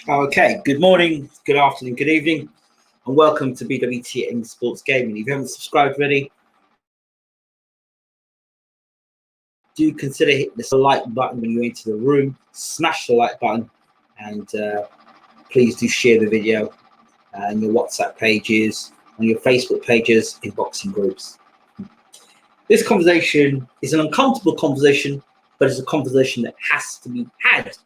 Okay, good morning, good afternoon, good evening, and welcome to BWTM Sports Gaming. If you haven't subscribed already, do consider hitting the like button when you enter the room. Smash the like button, and please do share the video on your WhatsApp pages, on your Facebook pages, in boxing groups. This conversation is an uncomfortable conversation, but it's a conversation that has to be had.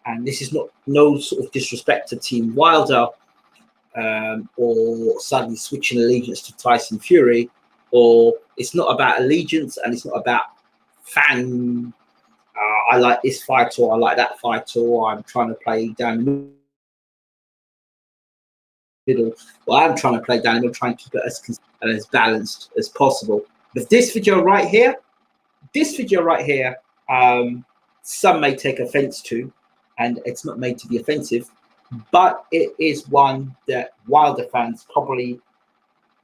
And this is no sort of disrespect to Team Wilder or suddenly switching allegiance to Tyson Fury, or it's not about allegiance and it's not about fan. I like this fighter, or I like that fighter, or I'm trying to play down the middle. Well, I'm trying to play down the middle, trying to keep it as balanced as possible. But this video right here, some may take offense to, and it's not made to be offensive, but it is one that Wilder fans probably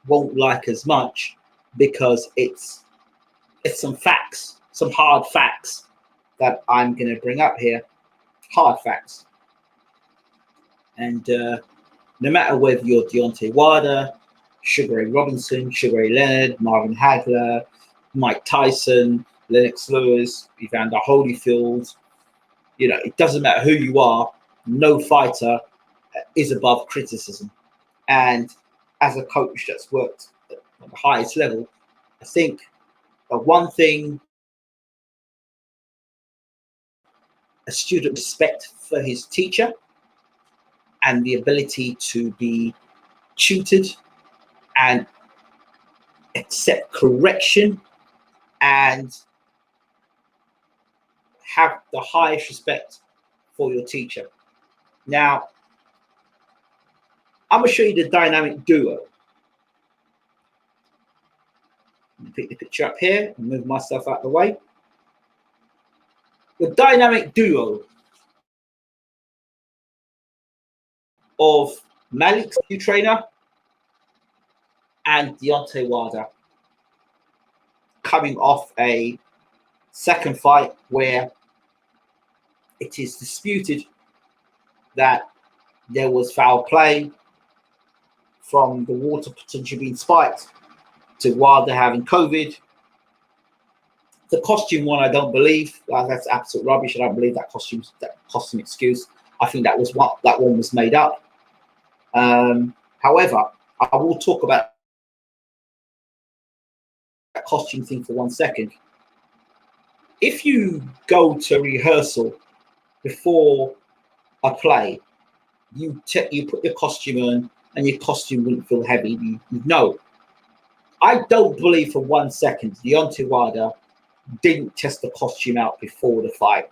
won't like as much because it's some facts, some hard facts that I'm going to bring up here, hard facts. And no matter whether you're Deontay Wilder, Sugar Ray Robinson, Sugar Ray Leonard, Marvin Hagler, Mike Tyson, Lennox Lewis, Evander Holyfield, you know, it doesn't matter who you are, no fighter is above criticism. And as a coach that's worked at the highest level, I think the one thing a student respect for his teacher and the ability to be tutored and accept correction and have the highest respect for your teacher. Now, I'm going to show you the dynamic duo. Let me pick the picture up here and move myself out of the way. The dynamic duo of Malik's new trainer and Deontay Wilder, coming off a second fight where it is disputed that there was foul play, from the water potentially being spiked to Wilder having COVID. The costume one, I don't believe. That's absolute rubbish. I don't believe that costume excuse. I think that one was made up. However, I will talk about that costume thing for 1 second. If you go to rehearsal before a play, you put your costume on, and your costume wouldn't feel heavy. You know. I don't believe for 1 second Deontay Wilder didn't test the costume out before the fight,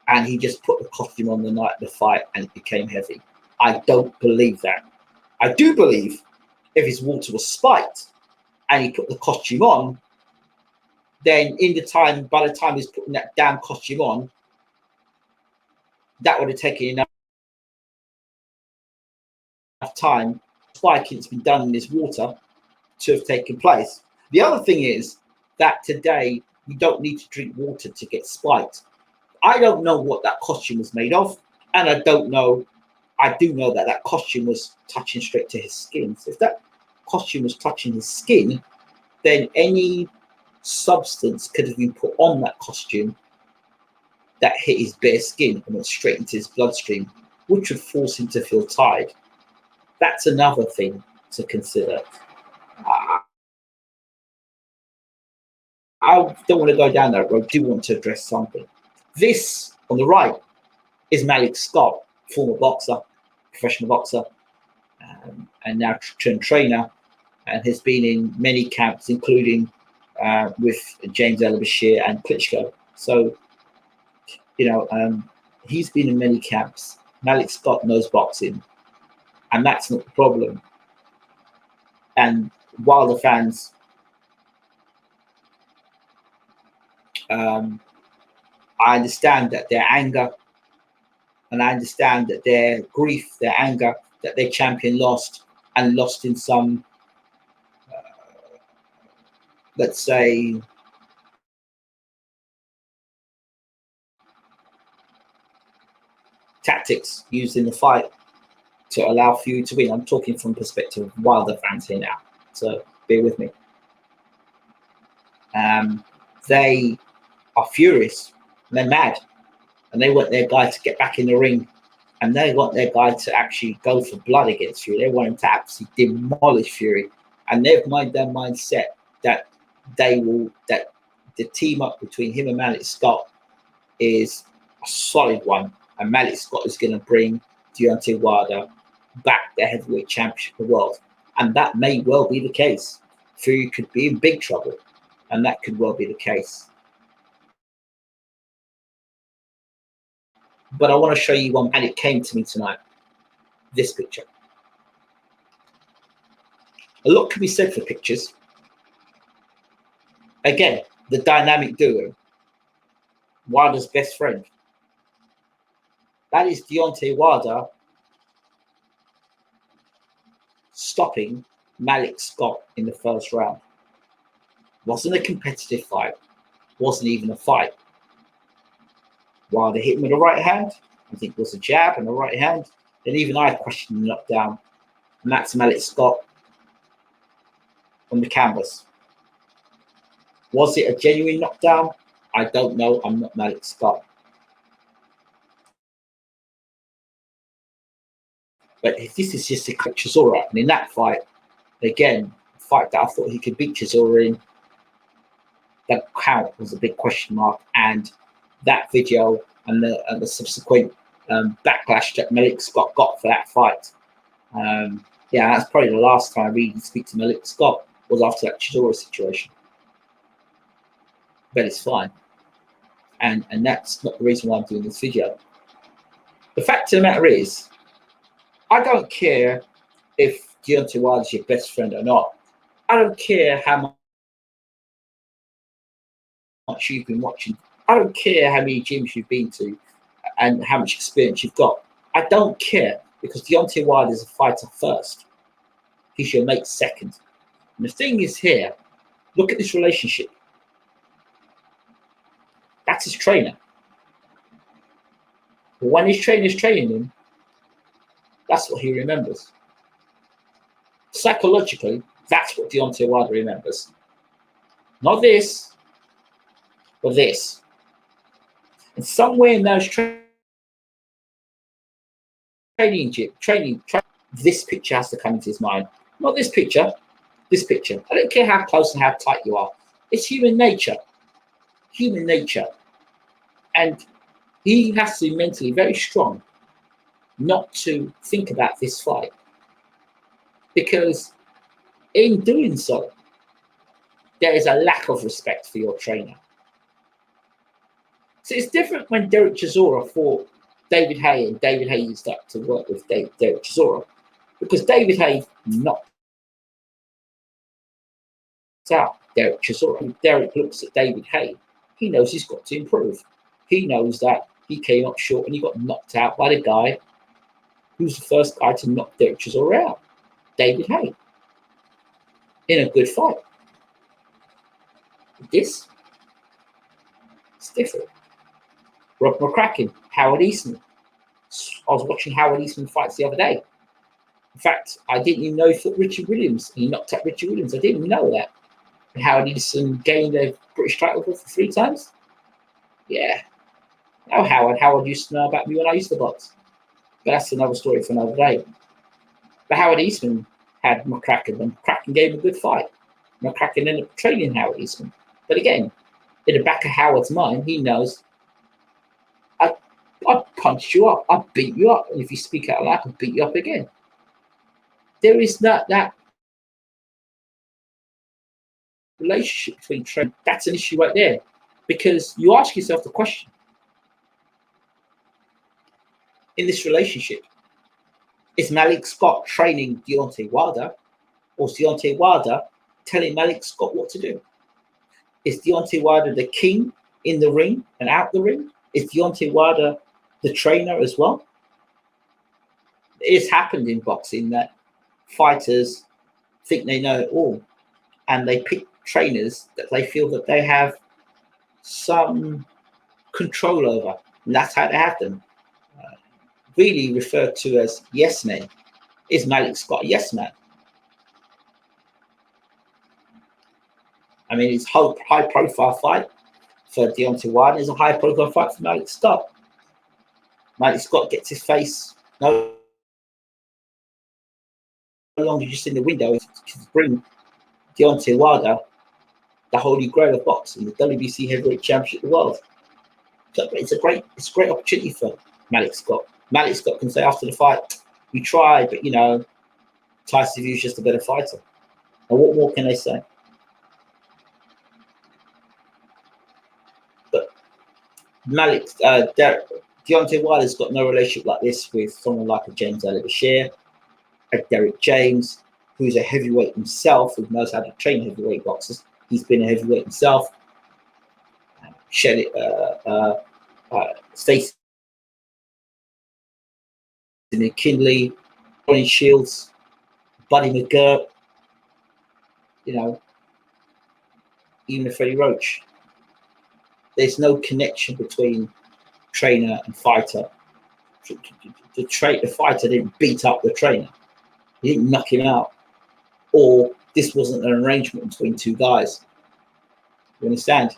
and he just put the costume on the night of the fight and it became heavy. I don't believe that. I do believe if his water was spiked and he put the costume on, then by the time he's putting that damn costume on, that would have taken enough time spiking that's been done in this water to have taken place. The other thing is that today you don't need to drink water to get spiked. I don't know what that costume was made of, and I do know that costume was touching straight to his skin. So if that costume was touching his skin, then any substance could have been put on that costume that hit his bare skin and went straight into his bloodstream, which would force him to feel tired. That's another thing to consider. I don't want to go down that road. I do want to address something. This on the right is Malik Scott, former boxer, professional boxer, and now turned trainer, and has been in many camps, including with James El-Bashir and Klitschko. So, you know, he's been in many camps. Malik Scott knows boxing, and that's not the problem. And Wilder fans, I understand that their anger, and I understand that their grief, their anger, that their champion lost, and lost in some, let's say, tactics used in the fight to allow Fury to win. I'm talking from perspective of Wilder fans here now, so bear with me. They are furious and they're mad, and they want their guy to get back in the ring, and they want their guy to actually go for blood against Fury. They want him to absolutely demolish Fury, and they've made their mindset that that the team up between him and Malik Scott is a solid one, and Malik Scott is going to bring Deontay Wilder back the heavyweight championship of the world, and that may well be the case. Fury could be in big trouble, and that could well be the case. But I want to show you one, and it came to me tonight. This picture. A lot can be said for pictures. Again, the dynamic duo, Wilder's best friend. That is Deontay Wilder stopping Malik Scott in the first round. Wasn't a competitive fight. Wasn't even a fight. Wilder hit him with a right hand. I think it was a jab and a right hand. Then even I questioned the knockdown. And that's Malik Scott on the canvas. Was it a genuine knockdown? I don't know. I'm not Malik Scott. But this is just a quick Chisora. And in that fight, again, a fight that I thought he could beat Chisora in, that count was a big question mark. And that video and the subsequent backlash that Malik Scott got for that fight. Yeah, that's probably the last time I really speak to Malik Scott was after that Chisora situation. But it's fine. And that's not the reason why I'm doing this video. The fact of the matter is, I don't care if Deontay Wilder is your best friend or not. I don't care how much you've been watching. I don't care how many gyms you've been to and how much experience you've got. I don't care, because Deontay Wilder is a fighter first. He's your mate second. And the thing is here, look at this relationship. That's his trainer. But when his trainer's training him, that's what he remembers. Psychologically, that's what Deontay Wilder remembers. Not this, but this. And somewhere in those training, this picture has to come into his mind. Not this picture, this picture. I don't care how close and how tight you are. It's human nature. Human nature. And he has to be mentally very strong not to think about this fight. Because in doing so, there is a lack of respect for your trainer. So it's different when Derek Chisora fought David Haye, and David Haye used to work with Derek Chisora, because David Haye knocked out Derek Chisora. And Derek looks at David Haye, he knows he's got to improve. He knows that he came up short and he got knocked out by the guy who's the first guy to knock Derek Chisora out, David Haye, in a good fight. This, it's different. Rob McCracken, Howard Eastman. I was watching Howard Eastman fights the other day. In fact, I didn't even know he fought Richard Williams. He knocked out Richard Williams. I didn't even know that. And Howard Eastman gained a British title for 3 times. Yeah. Now Howard used to know about me when I used to box. But that's another story for another day. But Howard Eastman had McCracken, and McCracken gave him a good fight. McCracken ended up training Howard Eastman. But again, in the back of Howard's mind, he knows, I punched you up, I beat you up, and if you speak out loud, I can beat you up again. There is not that relationship between training. That's an issue right there, because you ask yourself the question, in this relationship, is Malik Scott training Deontay Wilder, or is Deontay Wilder telling Malik Scott what to do? Is Deontay Wilder the king in the ring and out the ring? Is Deontay Wilder the trainer as well? It's happened in boxing that fighters think they know it all, and they pick trainers that they feel that they have some control over, and that's how they have them. really referred to as yes men. Is Malik Scott a yes man? I mean, it's a high profile fight for Deontay Wilder. It's a high profile fight for Malik Scott. Malik Scott gets his face no longer just in the window to bring Deontay Wilder the holy grail of boxing, the WBC heavyweight championship of the world. So it's a great opportunity for Malik Scott. Malik Scott can say after the fight, we tried, but Tyson Fury's just a better fighter. And what more can they say? But Deontay Wilder's got no relationship like this with someone like a James Bashir, a Derek James, who's a heavyweight himself, who knows how to train heavyweight boxers. He's been a heavyweight himself. Stacey McKinley, Ronnie Shields, Buddy McGirt, even Freddie Roach. There's no connection between trainer and fighter. The fighter didn't beat up the trainer. He didn't knock him out. Or this wasn't an arrangement between two guys. You understand?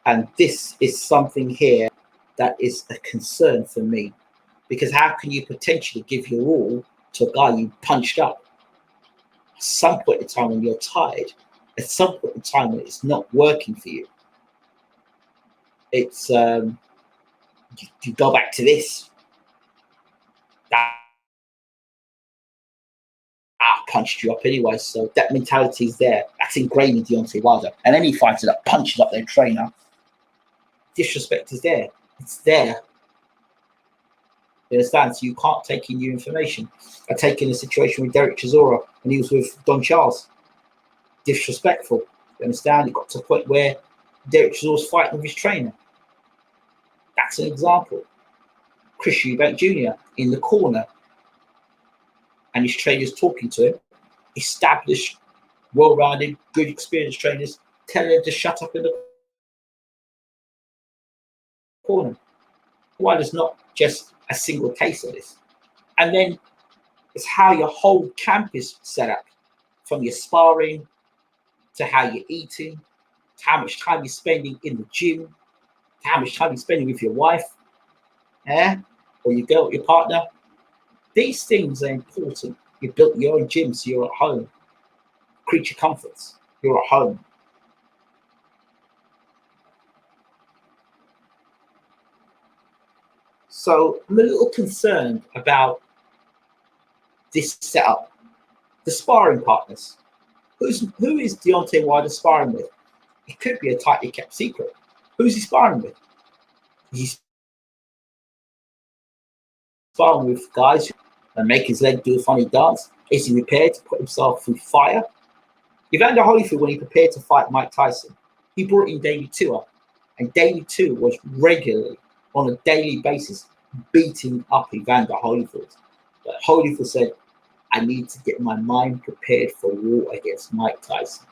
And this is something here that is a concern for me. Because how can you potentially give your all to a guy you punched up? At some point in time when you're tired, at some point in time when it's not working for you, it's you go back to this. Punched you up anyway, so that mentality is there. That's ingrained in Deontay Wilder. And any fighter that punches up their trainer, disrespect is there. It's there. You understand? So you can't take in new information. I take in a situation with Derek Chisora when he was with Don Charles. Disrespectful. You understand? It got to a point where Derek Chisora's fighting with his trainer. That's an example. Chris Eubank Jr. in the corner, and his trainers talking to him. Established, well-rounded, good experienced trainers telling him to shut up in the corner. Why there's not just a single case of this? And then it's how your whole camp is set up, from your sparring to how you're eating, to how much time you're spending in the gym, to how much time you're spending with your wife, or your girl, your partner. These things are important. You built your own gym, so you're at home. Creature comforts. You're at home. So I'm a little concerned about this setup. The sparring partners. Who is Deontay Wilder sparring with? It could be a tightly kept secret. Who's he sparring with? He's sparring with guys who make his leg do a funny dance. Is he prepared to put himself through fire? Evander Holyfield, when he prepared to fight Mike Tyson, he brought in Davey Tua, and Davey Tua was regularly, on a daily basis, beating up Evander Holyfield. But Holyfield said, I need to get my mind prepared for war against Mike Tyson.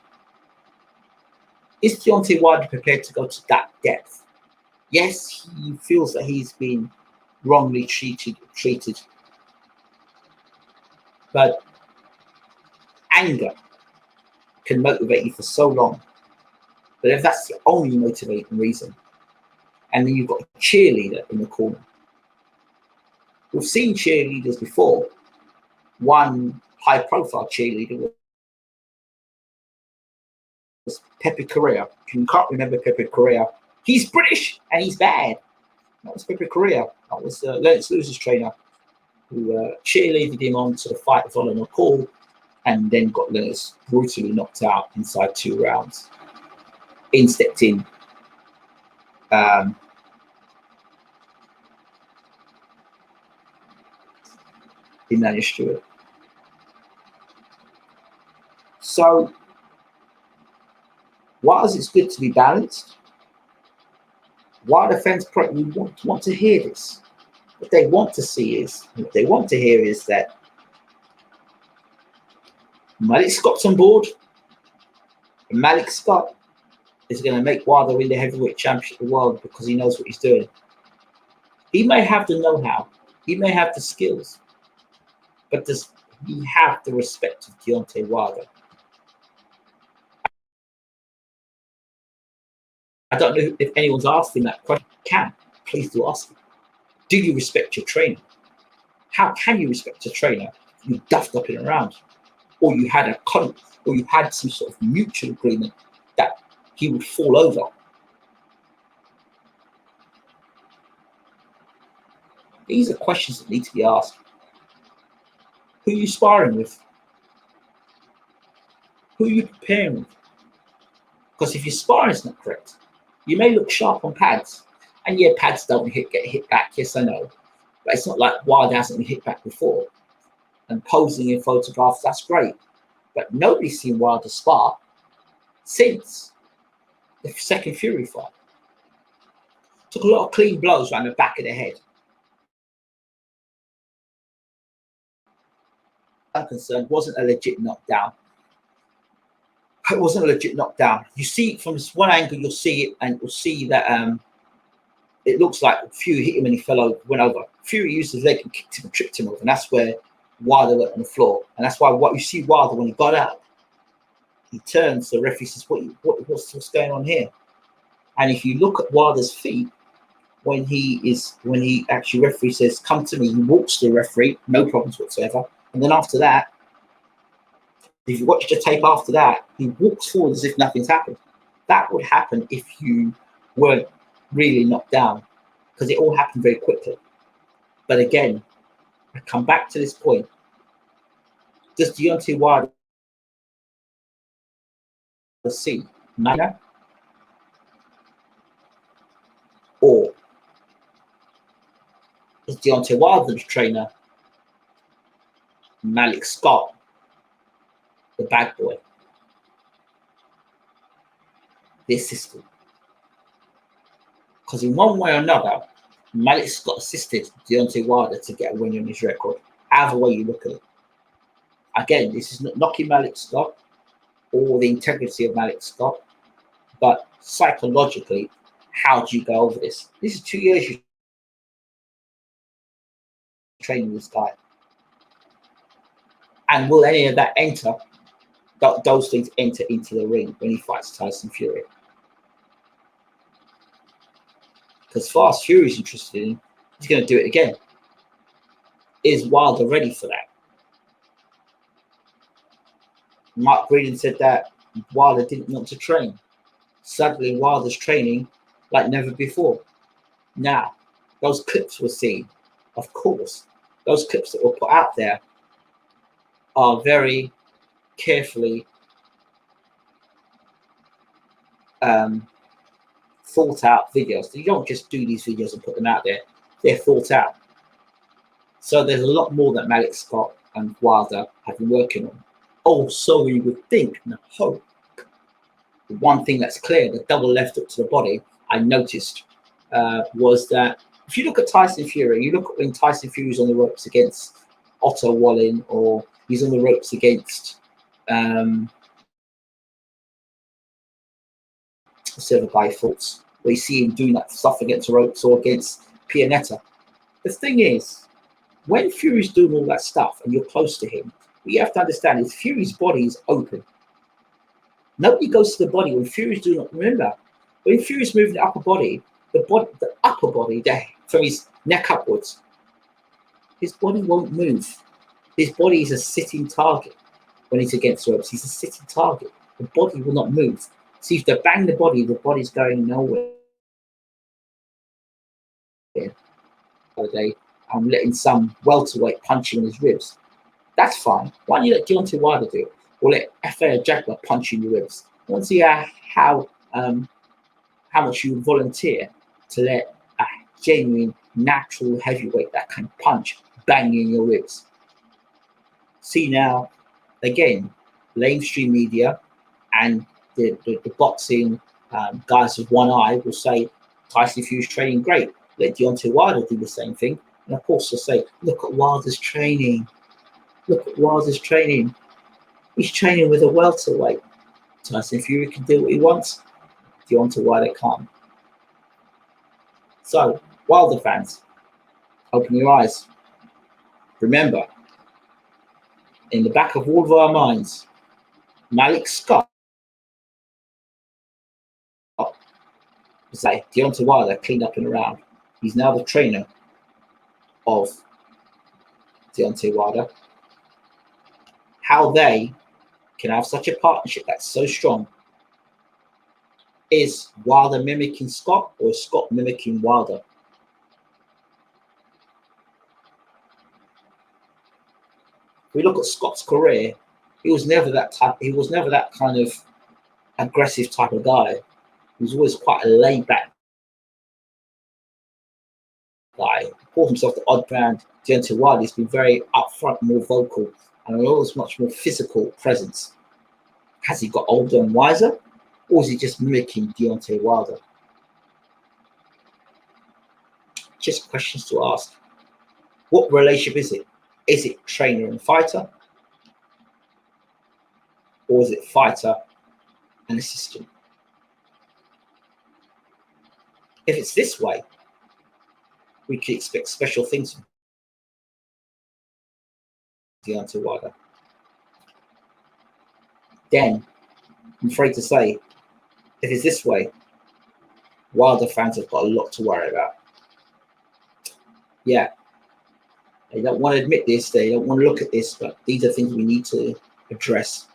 Is Deontay Wilder prepared to go to that depth? Yes, he feels that he's been wrongly treated. But anger can motivate you for so long. But if that's the only motivating reason, and then you've got a cheerleader in the corner. We've seen cheerleaders before. One high-profile cheerleader was Pepe Correa. If you can't remember Pepe Correa, he's British and he's bad. That was Pepe Correa. That was Lennox Lewis's trainer, who cheerleaded him on to the fight following McCall, and then got Lennox brutally knocked out inside 2 rounds. In stepped in Emmanuel Stewart. So, whilst it's good to be balanced, while the fans probably want to hear this, what they want to hear is that Malik Scott's on board, and Malik Scott is going to make Wilder win the heavyweight championship of the world because he knows what he's doing. He may have the know-how, He may have the skills, but does he have the respect of Deontay Wilder? I don't know if anyone's asked him that question. Please do ask him. Do you respect your trainer? How can you respect a trainer you duffed up in a round? Or you had a or you had some sort of mutual agreement that he would fall over? These are questions that need to be asked. Who are you sparring with? Who are you preparing with? Because if your sparring is not correct, you may look sharp on pads. And yeah, pads don't get hit back, yes I know. But it's not like Wilder hasn't been hit back before. And posing in photographs, that's great. But nobody's seen Wilder spar since the second Fury fight. Took a lot of clean blows around the back of the head. I'm concerned, wasn't a legit knockdown. It wasn't a legit knockdown. You see it from this one angle, you'll see it, and you'll see that it looks like Fury hit him and he fell over, went over. Fury used his leg and kicked him and tripped him over, and that's where Wilder went on the floor. And that's why what you see Wilder when he got out, he turns, the referee says, what's going on here? And if you look at Wilder's feet, when he actually referee says, come to me, he walks to the referee, no problems whatsoever. And then after that, if you watch the tape after that, he walks forward as if nothing's happened. That would happen if you weren't really knocked down, because it all happened very quickly. But again, I come back to this point. Does Deontay Wilder see Kameda, or is Deontay Wilder's trainer Malik Scott, the bad boy, the assistant? Because in one way or another, Malik Scott assisted Deontay Wilder to get a win on his record. However way you look at it. Again, this is not knocking Malik Scott or the integrity of Malik Scott, but psychologically, how do you go over this? This is 2 years you training this guy. And will any of that enter, those things enter into the ring when he fights Tyson Fury? Because as far as Fury's interested in, he's going to do it again. Is Wilder ready for that? Mark Green said that Wilder didn't want to train. Suddenly, Wilder's training like never before. Now, those clips were seen. Of course, those clips that were put out there are very carefully thought out videos. You don't just do these videos and put them out there. They're thought out. So there's a lot more that Malik Scott and Wilder have been working on. Oh, so we would think and hope. The one thing that's clear, the double left hook to the body, I noticed was that if you look at Tyson Fury, you look at when Tyson Fury's on the ropes against Otto Wallin, or he's on the ropes against the other guy fought, where you see him doing that stuff against the ropes or against Pianetta. The thing is, when Fury's doing all that stuff and you're close to him, what you have to understand is Fury's body is open. Nobody goes to the body when Fury's doing it. Remember, when Fury's moving the upper body, the upper body, from his neck upwards, his body won't move. His body is a sitting target when he's against the ropes. He's a sitting target. The body will not move. So if they bang the body's going nowhere. I'm letting some welterweight punch him in his ribs. That's fine. Why don't you let Deontay Wilder do it? Or let F.A. Jaguar punch you in your ribs? I want to see how much you volunteer to let a genuine, natural heavyweight that can punch bang in your ribs. See now, again, mainstream media and the boxing guys with one eye will say Tyson Fury's training great. Let Deontay Wilder do the same thing. And of course, they'll say, look at Wilder's training. Look at Wilder's training. He's training with a welterweight. Tyson Fury can do what he wants. Deontay Wilder can't. So, Wilder fans, open your eyes. Remember, in the back of all of our minds, Malik Scott was like Deontay Wilder, cleaned up and around. He's now the trainer of Deontay Wilder. How they can have such a partnership that's so strong. Is Wilder mimicking Scott, or is Scott mimicking Wilder? If we look at Scott's career, he was never that type. He was never that kind of aggressive type of guy. He was always quite a laid-back guy. He called himself the odd man. Deontay Wilder has been very upfront, more vocal, and always much more physical presence. Has he got older and wiser, or is he just mimicking Deontay Wilder? Just questions to ask. What relationship is it? Is it trainer and fighter? Or is it fighter and assistant? If it's this way, we could expect special things from Deontay Wilder. Then, I'm afraid to say, if it's this way, Wilder fans have got a lot to worry about. Yeah, they don't want to admit this, they don't want to look at this, but these are things we need to address.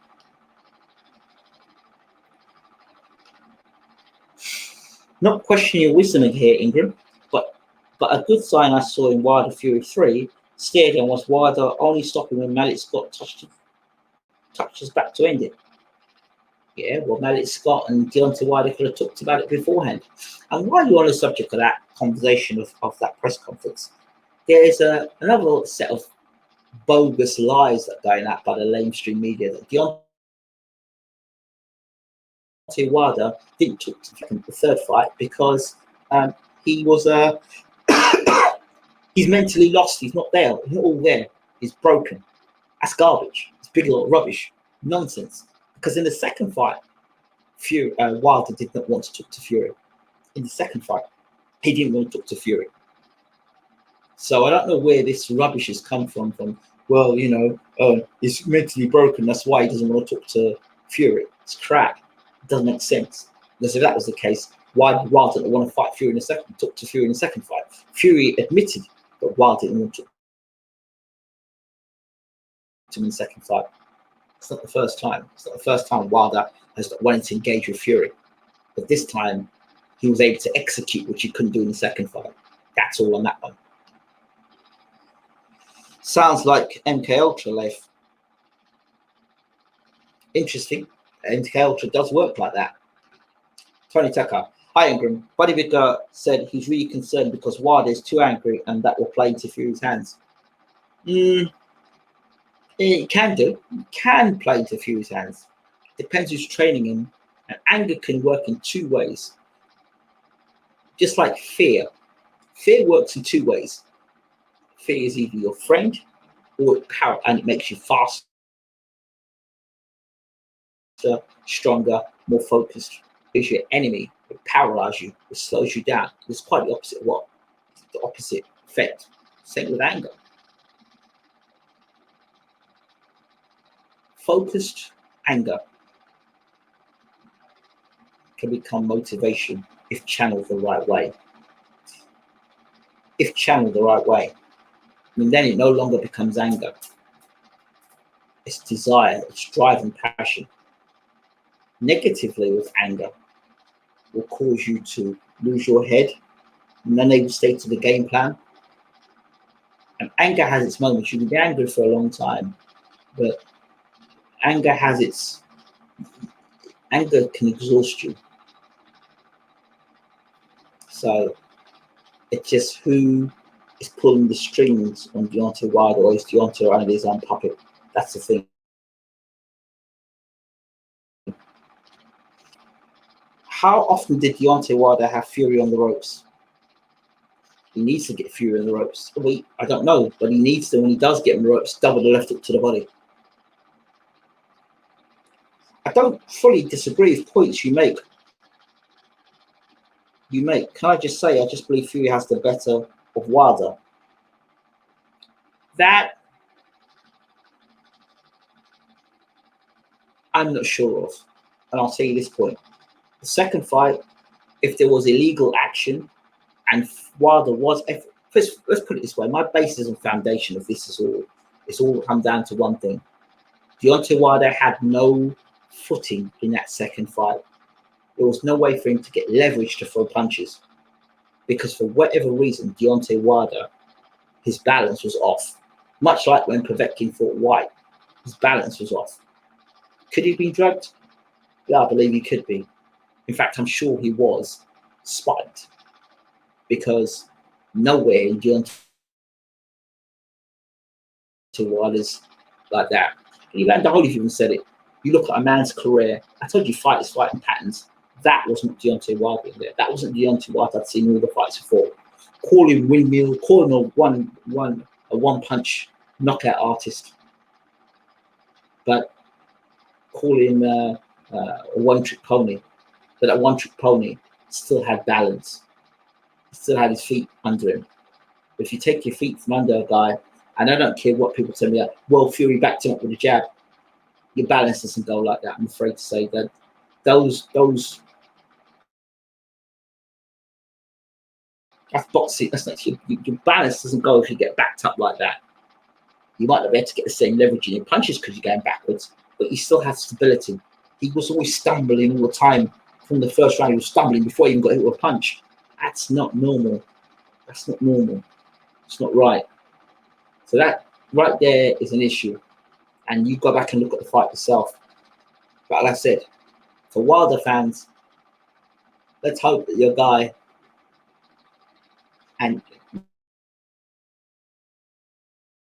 Not questioning your wisdom here, Ingram, but a good sign I saw in Wilder Fury 3 stadium was Wilder only stopping when Malik Scott touched his back to end it. Yeah, well, Malik Scott and Deontay Wilder could have talked about it beforehand. And while you're on the subject of that conversation of that press conference, there is another set of bogus lies that are going out by the lamestream media that Deontay Wilder didn't talk to the third fight because he was he's mentally lost. He's not there. He's not all there. He's broken. That's garbage. It's big lot of rubbish, nonsense. Because in the second fight, Wilder did not want to talk to Fury. In the second fight, he didn't want to talk to Fury. So I don't know where this rubbish has come from. Well, he's mentally broken. That's why he doesn't want to talk to Fury. It's crap. It doesn't make sense. Because if that was the case, why did Wilder not want to fight Fury in the second? Talk to Fury in the second fight. Fury admitted that Wilder didn't want to talk to him in the second fight. It's not the first time. It's not the first time Wilder has wanted to engage with Fury. But this time, he was able to execute, which he couldn't do in the second fight. That's all on that one. Sounds like MK Ultra life. Interesting. MK Ultra does work like that. Tony Tucker. Hi, Ingram. Buddy Vicker said he's really concerned because Wilder is too angry and that will play into Fury's hands. It can do. It can play into Fury's hands. Depends who's training him. And anger can work in two ways. Just like fear. Fear works in two ways. Fear is either your friend or power, and it makes you faster, stronger, more focused. It's your enemy. It paralyzes you. It slows you down. It's quite the opposite of what? The opposite effect. Same with anger. Focused anger can become motivation if channeled the right way. If channeled the right way. Then it no longer becomes anger. It's desire, it's drive and passion. Negatively with anger will cause you to lose your head, and unable to stay to the game plan. And anger has its moments. You can be angry for a long time, but anger can exhaust you. So it's just who is pulling the strings on Deontay Wilder, or is Deontay only his own puppet? That's the thing. How often did Deontay Wilder have Fury on the ropes? He needs to get Fury on the ropes. I don't know, but he needs to. When he does get on the ropes, double the left hook to the body. I don't fully disagree with points you make. Can I just say, I just believe Fury has the better of Wilder. That I'm not sure of. And I'll tell you this point. The second fight, if there was illegal action and Wilder was, let's put it this way, my basis and foundation of this is all come down to one thing. Deontay Wilder had no footing in that second fight. There was no way for him to get leverage to throw punches because for whatever reason, Deontay Wilder, his balance was off. Much like when Povetkin fought White, his balance was off. Could he have been drugged? Yeah, I believe he could be. In fact, I'm sure he was spiked because nowhere in Deontay Wilder's like that. Even Holyfield even said it. You look at a man's career. I told you fighting patterns. That wasn't Deontay Wilder in there. That wasn't Deontay Wilder I'd seen all the fights before. Calling windmill, calling a one-punch knockout artist, but calling a one-trick pony. But that one-trick pony still had balance. He still had his feet under him. But if you take your feet from under a guy, and I don't care what people tell me, well, Fury backed him up with a jab, your balance doesn't go like that. I'm afraid to say that those that's boxing. That's not your balance doesn't go if you get backed up like that. You might not be able to get the same leverage in your punches because you're going backwards, but you still have stability. He was always stumbling all the time. From the first round, he was stumbling before he even got hit with a punch. That's not normal. That's not normal. It's not right. So that right there is an issue. And you go back and look at the fight yourself. But like I said, for Wilder fans, let's hope that your guy and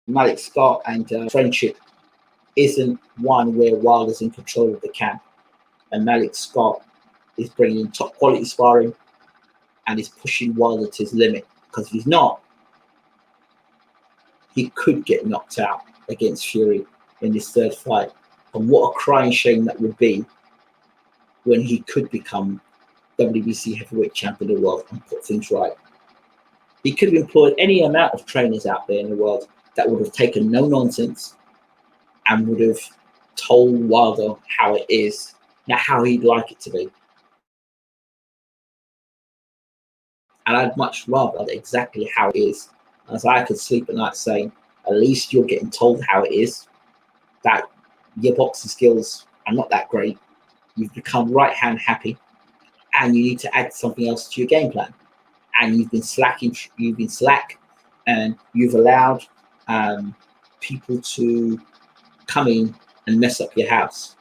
Malik Scott and friendship isn't one where Wilder's in control of the camp. And Malik Scott is bringing top quality sparring and is pushing Wilder to his limit. Because if he's not, he could get knocked out against Fury in this third fight. And what a crying shame that would be when he could become WBC heavyweight champion of the world and put things right. He could have employed any amount of trainers out there in the world that would have taken no nonsense and would have told Wilder how it is, not how he'd like it to be. And I'd much rather exactly how it is. As I could sleep at night saying, at least you're getting told how it is, that your boxing skills are not that great. You've become right hand happy and you need to add something else to your game plan. And you've been slack and you've allowed people to come in and mess up your house.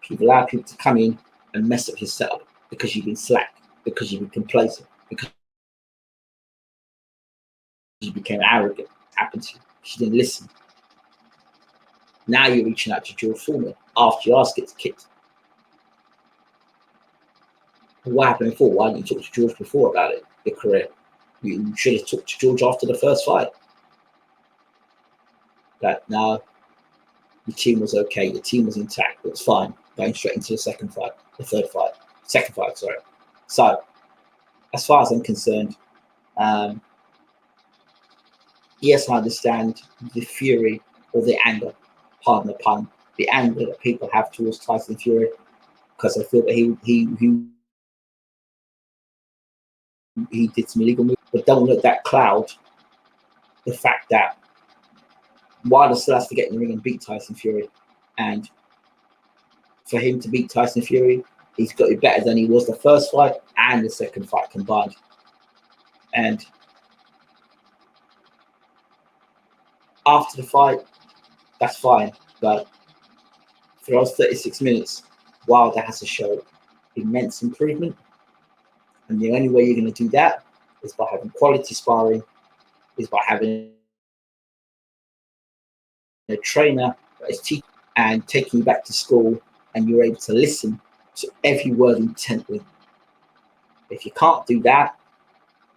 You've allowed people to come in and mess up your setup because you've been slack, because you've been complacent, because you became arrogant. It happened to you. She didn't listen. Now you're reaching out to George Foreman after your ass gets kicked. What happened before? Why didn't you talk to George before about it, your career? You should have talked to George after the first fight. But no, your team was okay. Your team was intact. It was fine. Going straight into the second fight. So, as far as I'm concerned, yes, I understand the fury or the anger, pardon the pun, the anger that people have towards Tyson Fury, because I feel that he did some illegal moves, but don't let that cloud the fact that Wilder still has to get in the ring and beat Tyson Fury, and for him to beat Tyson Fury, he's got to be better than he was the first fight and the second fight combined. And after the fight, that's fine, but for those 36 minutes, Wilder has to show immense improvement. And the only way you're going to do that is by having quality sparring, is by having a trainer that is teaching and taking you back to school, and you're able to listen to every word intently. If you can't do that,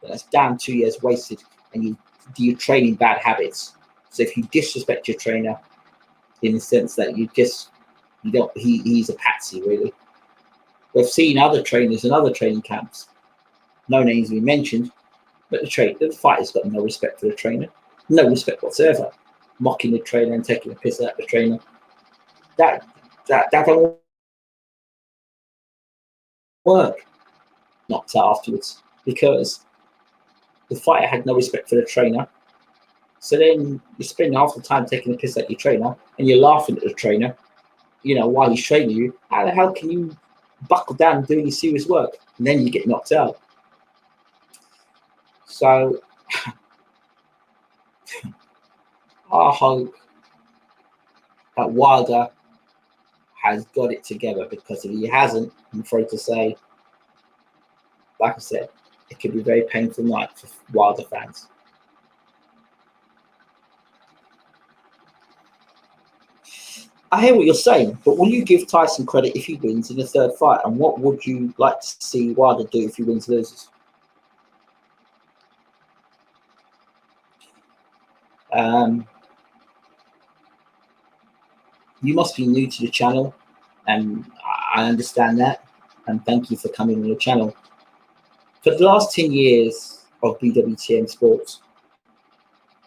then that's damn 2 years wasted, and you're training bad habits. So if you disrespect your trainer in the sense that he's a patsy, really. We've seen other trainers in other training camps, no names being mentioned, but the fighter's got no respect for the trainer. No respect whatsoever. Mocking the trainer and taking a piss at the trainer. That don't work. Knocked out afterwards because the fighter had no respect for the trainer. So then you spend half the time taking a piss at your trainer and you're laughing at the trainer, while he's training you. How the hell can you buckle down and do any serious work? And then you get knocked out. So I hope that Wilder has got it together, because if he hasn't, I'm afraid to say, like I said, it could be a very painful night for Wilder fans. I hear what you're saying, but will you give Tyson credit if he wins in the third fight? And what would you like to see Wilder do if he wins loses? You must be new to the channel, and I understand that. And thank you for coming on the channel. For the last 10 years of BWTM sports,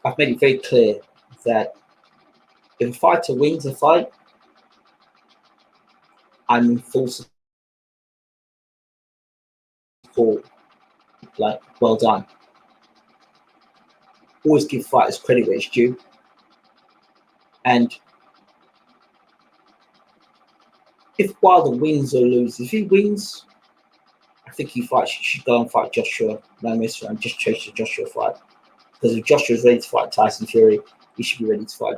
I've made it very clear that if a fighter wins a fight, I'm in full support. Like, well done. Always give fighters credit where it's due. And if Wilder wins or loses, if he wins, I think he should go and fight Joshua. No mess around, just chase the Joshua fight. Because if Joshua is ready to fight Tyson Fury, he should be ready to fight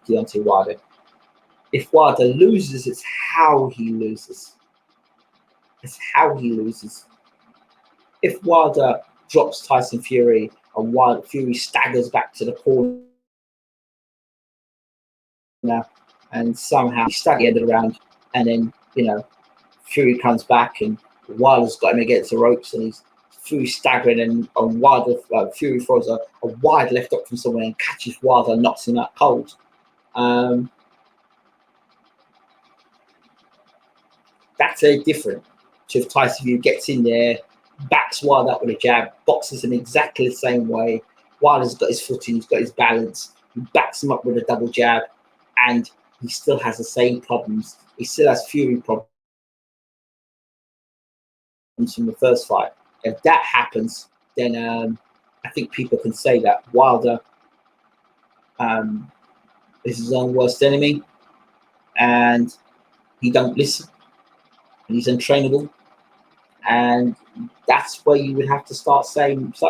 Deontay Wilder. If Wilder loses, it's how he loses. It's how he loses. If Wilder drops Tyson Fury and Fury staggers back to the corner and somehow he staggers the end of the round, and then Fury comes back and Wilder's got him against the ropes and he's Fury staggering, and Wilder Fury throws a wide left hook from somewhere and catches Wilder and knocks him out cold. That's very different to if Tyson Fury gets in there, backs Wilder up with a jab, boxes him exactly the same way. Wilder's got his footing, he's got his balance, he backs him up with a double jab, and he still has the same problems. He still has Fury problems from the first fight. If that happens, then I think people can say that Wilder is his own worst enemy, and he don't listen, and he's untrainable, and that's where you would have to start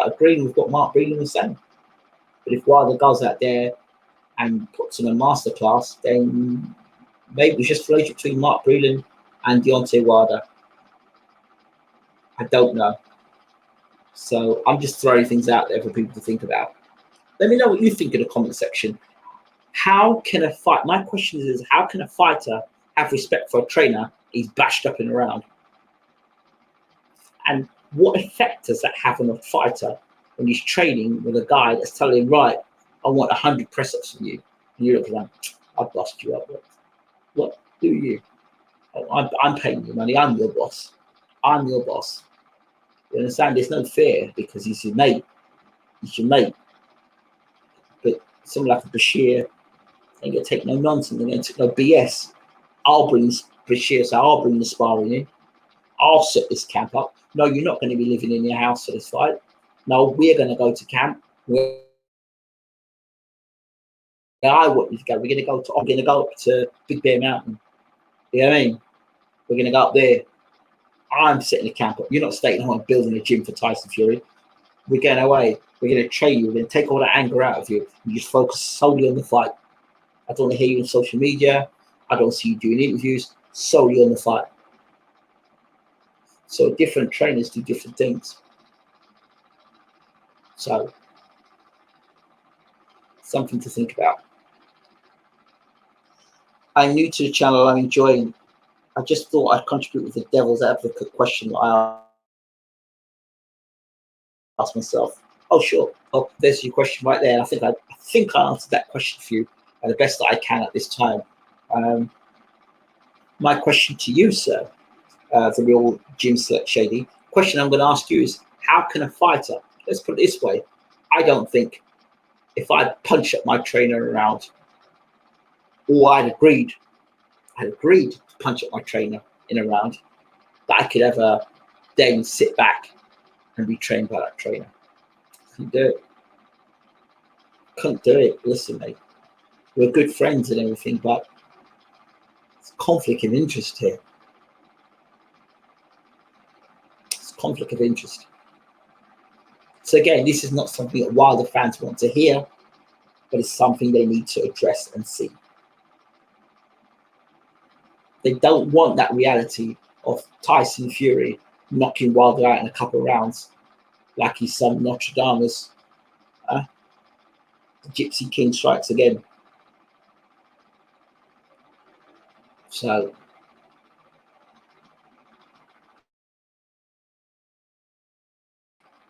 agreeing with what Mark Breland was saying. But if Wilder goes out there and puts in a masterclass, then maybe it's just related between Mark Breland and Deontay Wilder. I don't know. So I'm just throwing things out there for people to think about. Let me know what you think in the comment section. How can a fight? My question is, how can a fighter have respect for a trainer he's bashed up and around? And what effect does that have on a fighter when he's training with a guy that's telling him, right, I want 100 press-ups from you? And you look like, I'll bust you up. What do you? I'm paying you money. I'm your boss. I'm your boss. You understand? There's no fear because he's your mate. He's your mate. But someone like a Bashir ain't gonna take no nonsense. They're gonna take no BS. I'll bring Bashir, so I'll bring the sparring in. I'll set this camp up. No, you're not going to be living in your house for this fight. No, we're going to go to camp. I want you to go. I'm going to go up to Big Bear Mountain. You know what I mean? We're going to go up there. I'm setting the camp up. You're not staying home building a gym for Tyson Fury. We're going away. We're going to train you. We're going to take all that anger out of you. You just focus solely on the fight. I don't want to hear you on social media. I don't see you doing interviews. Solely on the fight. So different trainers do different things. So something to think about. I'm new to the channel. I'm enjoying. I just thought I'd contribute with the devil's advocate question that I asked myself. Oh, sure. Oh, there's your question right there. I think I answered that question for you the best that I can at this time. My question to you, sir, the real Jim Select Shady, question I'm going to ask you is, how can a fighter, let's put it this way, I don't think if I'd punched at my trainer around, or I'd agreed to punch at my trainer in a round, that I could ever then sit back and be trained by that trainer. Couldn't do it. Couldn't do it. Listen, mate, we're good friends and everything, but it's conflict of interest here. It's conflict of interest. So again, this is not something that Wilder fans want to hear, but it's something they need to address and see. They don't want that reality of Tyson Fury knocking Wilder out in a couple of rounds like he's some Nostradamus. The Gypsy King strikes again. So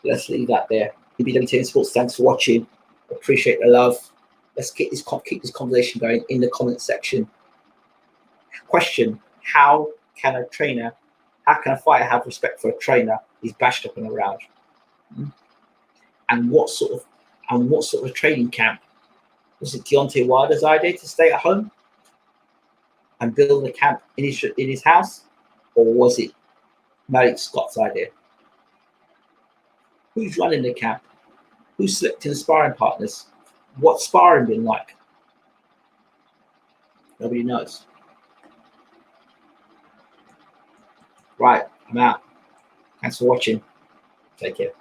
let's leave that there. BWTM Sports, thanks for watching. Appreciate the love. Let's keep this conversation going in the comment section. Question: how can a fighter have respect for a trainer he's bashed up in a round? And what sort of training camp was it? Deontay Wilder's idea to stay at home and build a camp in his house, or was it Malik Scott's idea? Who's running the camp? Who's selecting the sparring partners? What's sparring been like? Nobody knows. Right, I'm out. Thanks for watching. Take care.